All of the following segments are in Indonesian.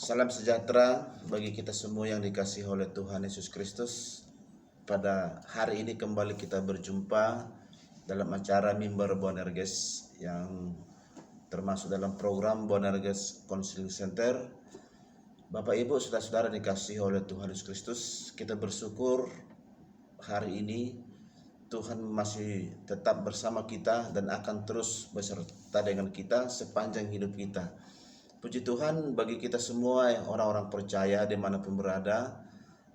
Salam sejahtera bagi kita semua yang dikasihi oleh Tuhan Yesus Kristus. Pada hari ini kembali kita berjumpa dalam acara Mimbar Boanerges yang termasuk dalam program Boanerges Counseling Center. Bapak Ibu, saudara-saudara dikasihi oleh Tuhan Yesus Kristus, kita bersyukur hari ini Tuhan masih tetap bersama kita dan akan terus beserta dengan kita sepanjang hidup kita. Puji Tuhan bagi kita semua yang orang-orang percaya dimanapun berada.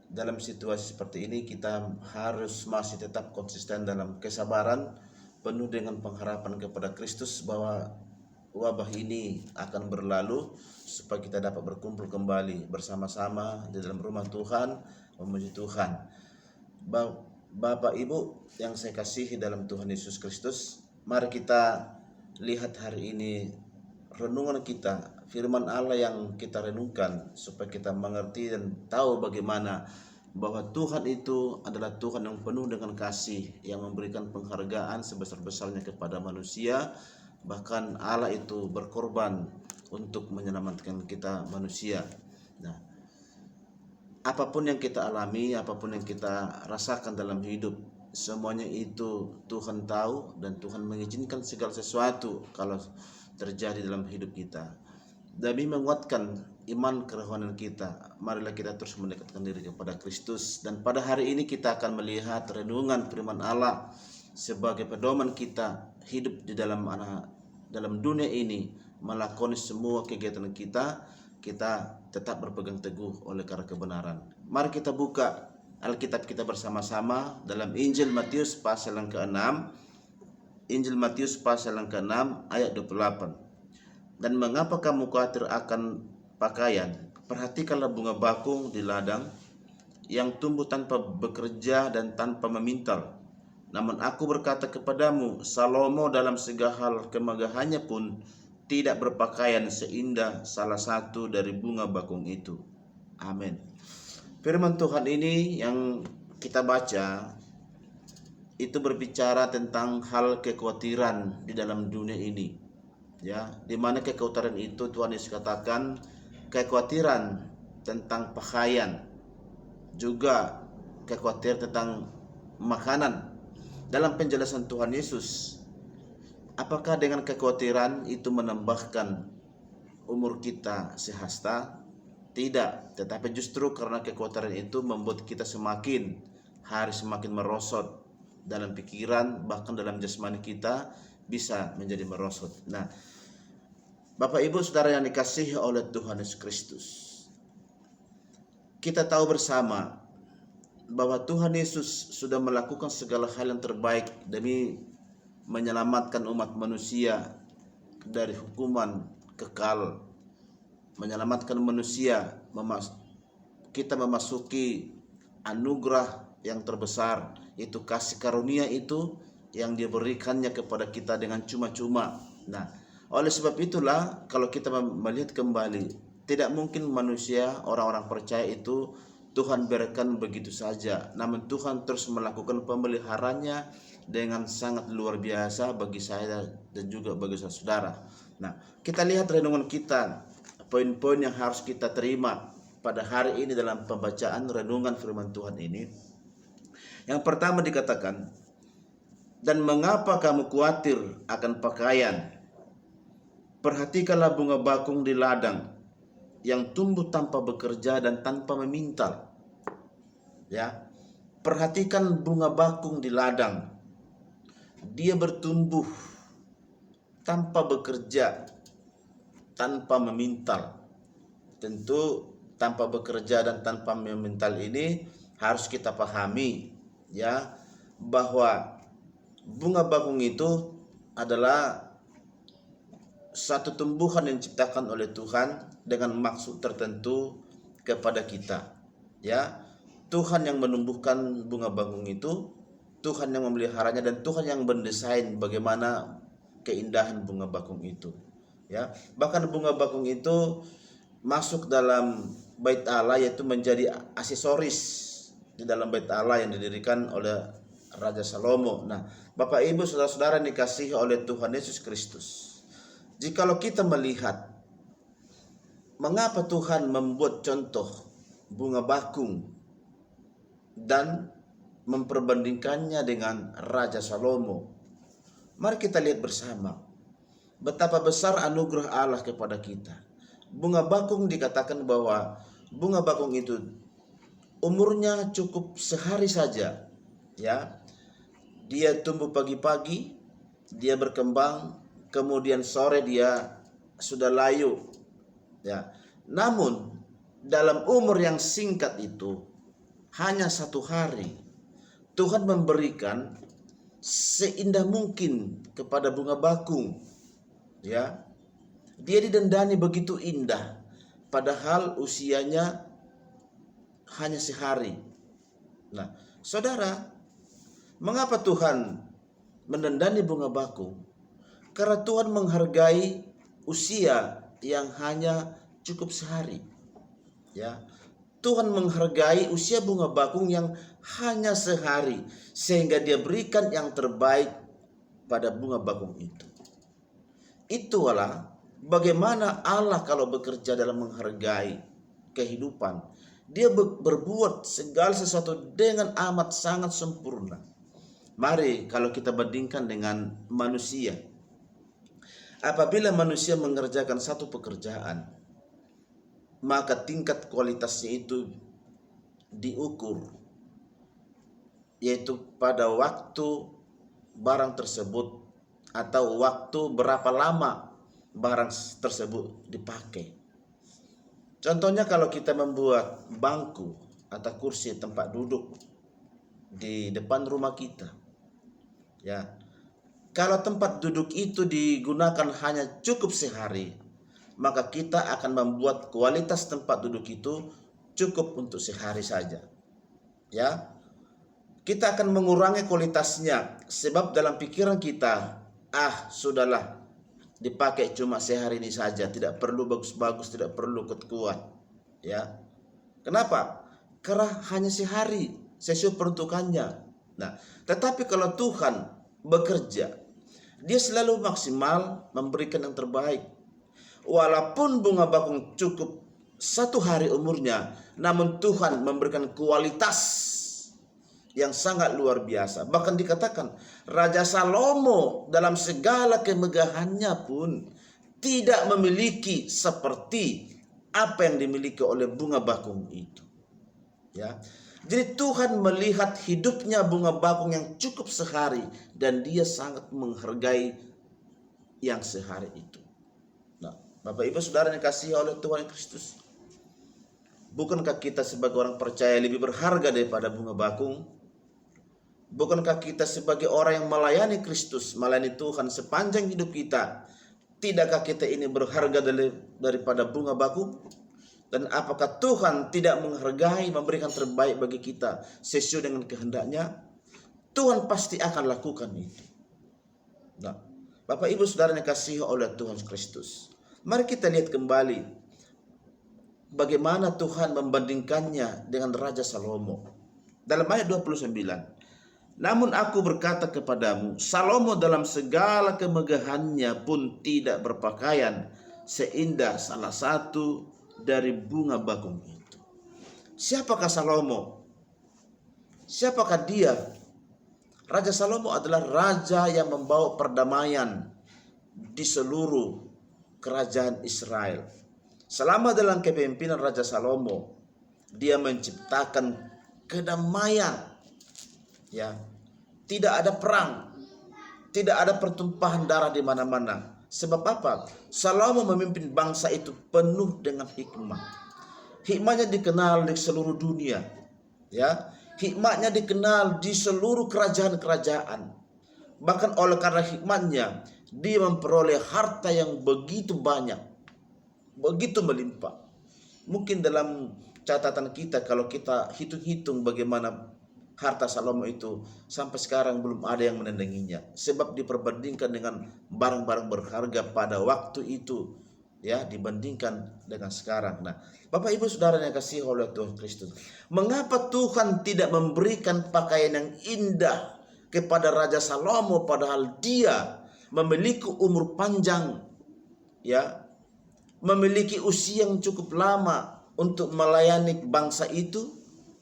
Dalam situasi seperti ini kita harus masih tetap konsisten dalam kesabaran, penuh dengan pengharapan kepada Kristus bahwa wabah ini akan berlalu supaya kita dapat berkumpul kembali bersama-sama di dalam rumah Tuhan, memuji Tuhan. Bapak Ibu yang saya kasihi dalam Tuhan Yesus Kristus, mari kita lihat hari ini renungan kita, firman Allah yang kita renungkan supaya kita mengerti dan tahu bagaimana bahwa Tuhan itu adalah Tuhan yang penuh dengan kasih, yang memberikan penghargaan sebesar-besarnya kepada manusia. Bahkan Allah itu berkorban untuk menyelamatkan kita manusia. Nah, apapun yang kita alami, apapun yang kita rasakan dalam hidup, semuanya itu Tuhan tahu dan Tuhan mengizinkan segala sesuatu kalau terjadi dalam hidup kita. Demi menguatkan iman kerohanian kita, marilah kita terus mendekatkan diri kepada Kristus. Dan pada hari ini kita akan melihat renungan firman Allah sebagai pedoman kita hidup di dalam dunia ini, melakoni semua kegiatan kita tetap berpegang teguh oleh karena kebenaran. Mari kita buka Alkitab kita bersama-sama dalam Injil Matius pasal yang ke-6. Injil Matius pasal yang ke-6 ayat 28. Dan mengapa kamu khawatir akan pakaian? Perhatikanlah bunga bakung di ladang yang tumbuh tanpa bekerja dan tanpa memintal. Namun aku berkata kepadamu, Salomo dalam segala hal kemegahannya pun tidak berpakaian seindah salah satu dari bunga bakung itu. Amin. Firman Tuhan ini yang kita baca itu berbicara tentang hal kekhawatiran di dalam dunia ini, ya, di mana kekhawatiran itu Tuhan Yesus katakan kekhawatiran tentang pakaian, juga kekhawatiran tentang makanan. Dalam penjelasan Tuhan Yesus, apakah dengan kekhawatiran itu menambahkan umur kita sehasta? Tidak, tetapi justru karena kekhawatiran itu membuat kita semakin hari semakin merosot dalam pikiran, bahkan dalam jasmani kita bisa menjadi merosot. Nah, Bapak Ibu Saudara yang dikasihi oleh Tuhan Yesus Kristus, kita tahu bersama bahwa Tuhan Yesus sudah melakukan segala hal yang terbaik demi menyelamatkan umat manusia dari hukuman kekal, menyelamatkan manusia, kita memasuki anugerah yang terbesar, itu kasih karunia itu yang dia berikannya kepada kita dengan cuma-cuma. Nah, oleh sebab itulah kalau kita melihat kembali, tidak mungkin manusia, orang-orang percaya itu Tuhan biarkan begitu saja. Namun Tuhan terus melakukan pemeliharanya dengan sangat luar biasa bagi saya dan juga bagi saudara. Nah, kita lihat renungan kita, poin-poin yang harus kita terima pada hari ini dalam pembacaan renungan firman Tuhan ini. Yang pertama dikatakan, dan mengapa kamu khawatir akan pakaian? Perhatikanlah bunga bakung di ladang yang tumbuh tanpa bekerja dan tanpa memintal. Ya, perhatikan bunga bakung di ladang. Dia bertumbuh tanpa bekerja, tanpa memintal. Tentu tanpa bekerja dan tanpa memintal ini harus kita pahami, ya, bahwa bunga bakung itu adalah satu tumbuhan yang diciptakan oleh Tuhan dengan maksud tertentu kepada kita, ya. Tuhan yang menumbuhkan bunga bakung itu, Tuhan yang memeliharanya, dan Tuhan yang mendesain bagaimana keindahan bunga bakung itu, ya. Bahkan bunga bakung itu masuk dalam bait Allah, yaitu menjadi aksesoris di dalam bait Allah yang didirikan oleh Raja Salomo. Nah, Bapak Ibu Saudara-saudara dikasihi oleh Tuhan Yesus Kristus, jikalau kita melihat mengapa Tuhan membuat contoh bunga bakung dan memperbandingkannya dengan Raja Salomo? Mari kita lihat bersama betapa besar anugerah Allah kepada kita. Bunga bakung dikatakan bahwa bunga bakung itu umurnya cukup sehari saja, ya. Dia tumbuh pagi-pagi, dia berkembang, kemudian sore dia sudah layu, ya. Namun dalam umur yang singkat itu, hanya 1 hari, Tuhan memberikan seindah mungkin kepada bunga bakung, ya. Dia didandani begitu indah, padahal usianya hanya sehari. Nah, saudara, mengapa Tuhan mendandani bunga bakung? Karena Tuhan menghargai usia yang hanya cukup sehari. Ya. Tuhan menghargai usia bunga bakung yang hanya sehari, sehingga dia berikan yang terbaik pada bunga bakung itu. Itulah bagaimana Allah kalau bekerja dalam menghargai kehidupan. Dia berbuat segala sesuatu dengan amat sangat sempurna. Mari kalau kita bandingkan dengan manusia. Apabila manusia mengerjakan satu pekerjaan, maka tingkat kualitasnya itu diukur, yaitu pada waktu barang tersebut atau waktu berapa lama barang tersebut dipakai. Contohnya kalau kita membuat bangku atau kursi tempat duduk di depan rumah kita, ya. Kalau tempat duduk itu digunakan hanya cukup sehari, maka kita akan membuat kualitas tempat duduk itu cukup untuk sehari saja. Ya. Kita akan mengurangi kualitasnya sebab dalam pikiran kita, sudahlah, dipakai cuma sehari ini saja, tidak perlu bagus-bagus, tidak perlu kuat-kuat. Ya. Kenapa? Karena hanya sehari sesuai peruntukannya. Nah, tetapi kalau Tuhan bekerja, dia selalu maksimal memberikan yang terbaik. Walaupun bunga bakung cukup 1 hari umurnya, namun Tuhan memberikan kualitas yang sangat luar biasa. Bahkan dikatakan Raja Salomo dalam segala kemegahannya pun tidak memiliki seperti apa yang dimiliki oleh bunga bakung itu. Ya. Jadi Tuhan melihat hidupnya bunga bakung yang cukup sehari dan dia sangat menghargai yang sehari itu. Nah, Bapak Ibu Saudara yang dikasihi oleh Tuhan Kristus, bukankah kita sebagai orang percaya lebih berharga daripada bunga bakung? Bukankah kita sebagai orang yang melayani Kristus, melayani Tuhan sepanjang hidup kita, tidakkah kita ini berharga daripada bunga bakung? Dan apakah Tuhan tidak menghargai, memberikan terbaik bagi kita sesuai dengan kehendaknya? Tuhan pasti akan lakukan itu. Nah, Bapak Ibu Saudara yang dikasihi oleh Tuhan Kristus, mari kita lihat kembali bagaimana Tuhan membandingkannya dengan Raja Salomo. Dalam ayat 29, namun aku berkata kepadamu, Salomo dalam segala kemegahannya pun tidak berpakaian seindah salah satu dari bunga bakung itu. Siapakah Salomo? Siapakah dia? Raja Salomo adalah raja yang membawa perdamaian di seluruh kerajaan Israel. Selama dalam kepemimpinan Raja Salomo, dia menciptakan kedamaian. Ya, tidak ada perang, tidak ada pertumpahan darah di mana-mana. Sebab apa? Salomo memimpin bangsa itu penuh dengan hikmah. Hikmahnya dikenal di seluruh dunia. Ya, hikmahnya dikenal di seluruh kerajaan-kerajaan. Bahkan oleh karena hikmahnya, dia memperoleh harta yang begitu banyak, begitu melimpah. Mungkin dalam catatan kita, kalau kita hitung-hitung bagaimana harta Salomo itu, sampai sekarang belum ada yang menandinginya. Sebab diperbandingkan dengan barang-barang berharga pada waktu itu, ya, dibandingkan dengan sekarang. Nah, Bapak Ibu Saudara yang kasih oleh Tuhan Kristus, mengapa Tuhan tidak memberikan pakaian yang indah kepada Raja Salomo padahal dia memiliki umur panjang, ya, memiliki usia yang cukup lama untuk melayani bangsa itu,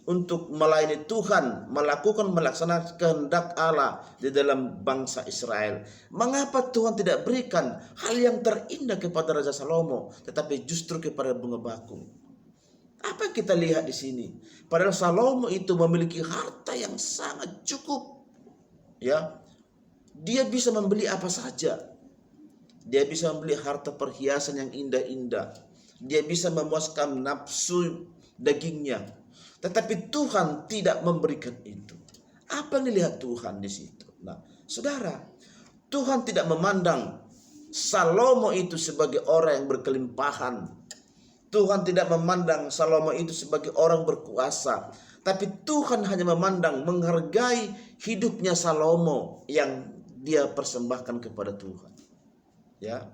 untuk melayani Tuhan, melaksanakan kehendak Allah di dalam bangsa Israel. Mengapa Tuhan tidak berikan hal yang terindah kepada Raja Salomo, tetapi justru kepada bunga bakung? Apa yang kita lihat di sini? Padahal Salomo itu memiliki harta yang sangat cukup. Ya, dia bisa membeli apa saja. Dia bisa membeli harta perhiasan yang indah-indah. Dia bisa memuaskan nafsu dagingnya. Tetapi Tuhan tidak memberikan itu. Apa yang dilihat Tuhan di situ? Nah, saudara, Tuhan tidak memandang Salomo itu sebagai orang yang berkelimpahan. Tuhan tidak memandang Salomo itu sebagai orang berkuasa. Tapi Tuhan hanya memandang, menghargai hidupnya Salomo yang dia persembahkan kepada Tuhan. Ya,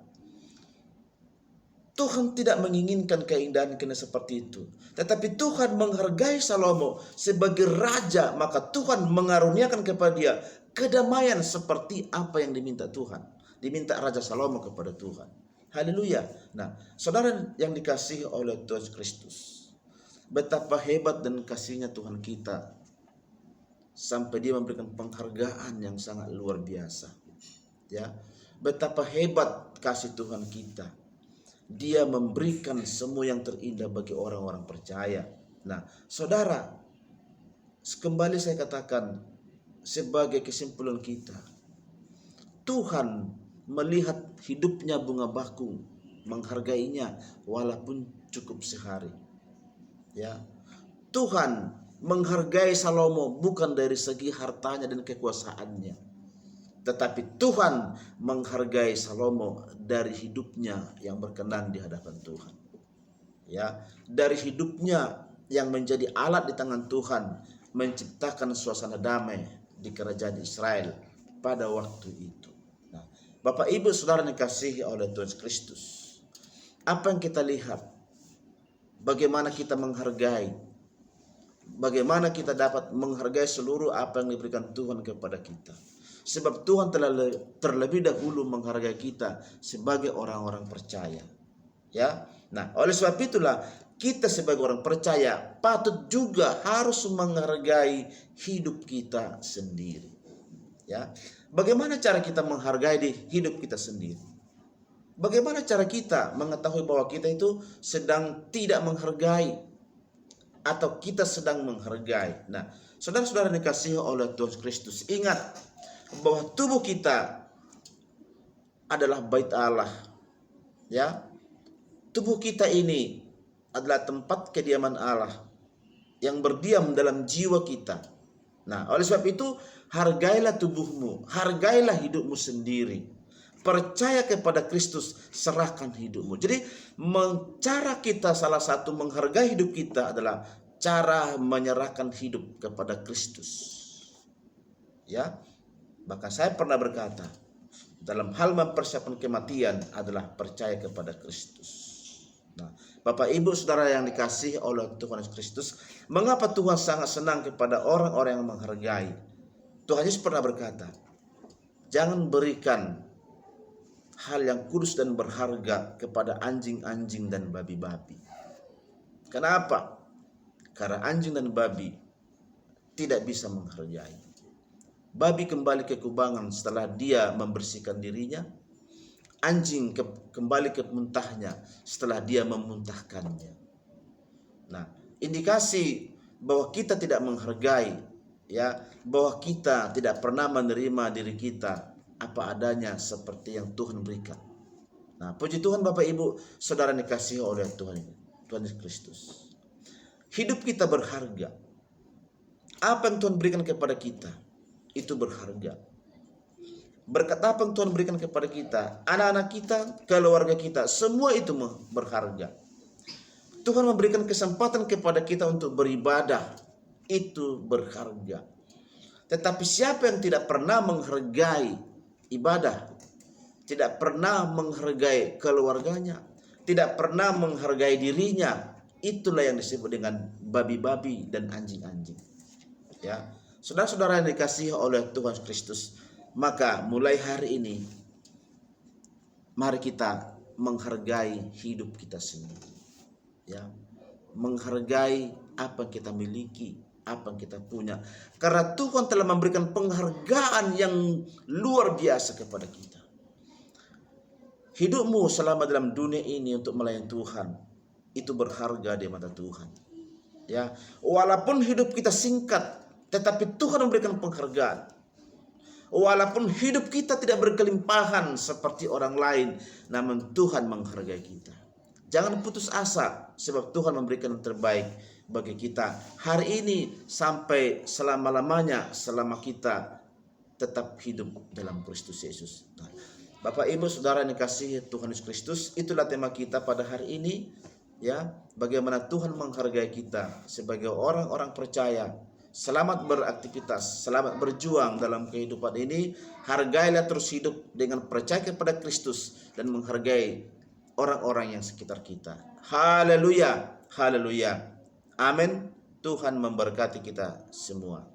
Tuhan tidak menginginkan keindahan seperti itu. Tetapi Tuhan menghargai Salomo sebagai raja, maka Tuhan mengaruniakan kepada dia kedamaian seperti apa yang diminta Tuhan. Diminta Raja Salomo kepada Tuhan. Haleluya. Nah, saudara yang dikasihi oleh Tuhan Kristus, betapa hebat dan kasihnya Tuhan kita sampai dia memberikan penghargaan yang sangat luar biasa. Ya, betapa hebat kasih Tuhan kita. Dia memberikan semua yang terindah bagi orang-orang percaya. Nah, saudara, kembali saya katakan sebagai kesimpulan kita, Tuhan melihat hidupnya bunga bakung, menghargainya walaupun cukup sehari. Ya, Tuhan menghargai Salomo bukan dari segi hartanya dan kekuasaannya, tetapi Tuhan menghargai Salomo dari hidupnya yang berkenan di hadapan Tuhan. Ya, dari hidupnya yang menjadi alat di tangan Tuhan menciptakan suasana damai di kerajaan Israel pada waktu itu. Nah, Bapak Ibu Saudara yang dikasihi oleh Tuhan Kristus, apa yang kita lihat? Bagaimana kita menghargai? Bagaimana kita dapat menghargai seluruh apa yang diberikan Tuhan kepada kita? Sebab Tuhan telah terlebih dahulu menghargai kita sebagai orang-orang percaya. Ya. Nah, oleh sebab itulah kita sebagai orang percaya patut juga harus menghargai hidup kita sendiri. Ya. Bagaimana cara kita menghargai hidup kita sendiri? Bagaimana cara kita mengetahui bahwa kita itu sedang tidak menghargai atau kita sedang menghargai? Nah, saudara-saudara dikasihi oleh Tuhan Kristus, ingat bahwa tubuh kita adalah bait Allah. Ya. Tubuh kita ini adalah tempat kediaman Allah yang berdiam dalam jiwa kita. Nah, oleh sebab itu hargailah tubuhmu, hargailah hidupmu sendiri. Percaya kepada Kristus, serahkan hidupmu. Jadi cara kita salah satu menghargai hidup kita adalah cara menyerahkan hidup kepada Kristus. Ya. Maka saya pernah berkata, dalam hal mempersiapkan kematian adalah percaya kepada Kristus. Nah, Bapak Ibu Saudara yang dikasihi oleh Tuhan Yesus Kristus, mengapa Tuhan sangat senang kepada orang-orang yang menghargai? Tuhan Yesus pernah berkata, jangan berikan hal yang kudus dan berharga kepada anjing-anjing dan babi-babi. Kenapa? Karena anjing dan babi tidak bisa menghargai. Babi kembali ke kubangan setelah dia membersihkan dirinya. Anjing kembali ke muntahnya setelah dia memuntahkannya. Nah, indikasi bahwa kita tidak menghargai, ya, bahwa kita tidak pernah menerima diri kita apa adanya seperti yang Tuhan berikan. Nah, puji Tuhan Bapak Ibu Saudara dikasihi oleh Tuhan Yesus Kristus. Hidup kita berharga. Apa yang Tuhan berikan kepada kita itu berharga. Berkat apa yang Tuhan berikan kepada kita, anak-anak kita, keluarga kita, semua itu berharga. Tuhan memberikan kesempatan kepada kita untuk beribadah, itu berharga. Tetapi siapa yang tidak pernah menghargai ibadah, tidak pernah menghargai keluarganya, tidak pernah menghargai dirinya, itulah yang disebut dengan babi-babi dan anjing-anjing. Ya. Saudara-saudara yang dikasihi oleh Tuhan Kristus, maka mulai hari ini mari kita menghargai hidup kita sendiri. Ya, menghargai apa yang kita miliki, apa yang kita punya. Karena Tuhan telah memberikan penghargaan yang luar biasa kepada kita. Hidupmu selama dalam dunia ini untuk melayani Tuhan itu berharga di mata Tuhan. Ya, walaupun hidup kita singkat, tetapi Tuhan memberikan penghargaan. Walaupun hidup kita tidak berkelimpahan seperti orang lain, namun Tuhan menghargai kita. Jangan putus asa, sebab Tuhan memberikan yang terbaik bagi kita hari ini sampai selama-lamanya, selama kita tetap hidup dalam Kristus Yesus. Bapak Ibu Saudara yang dikasihi Tuhan Yesus Kristus, itulah tema kita pada hari ini. Ya, bagaimana Tuhan menghargai kita sebagai orang-orang percaya. Selamat beraktivitas, selamat berjuang dalam kehidupan ini. Hargailah terus hidup dengan percaya kepada Kristus dan menghargai orang-orang yang sekitar kita. Haleluya, haleluya. Amin. Tuhan memberkati kita semua.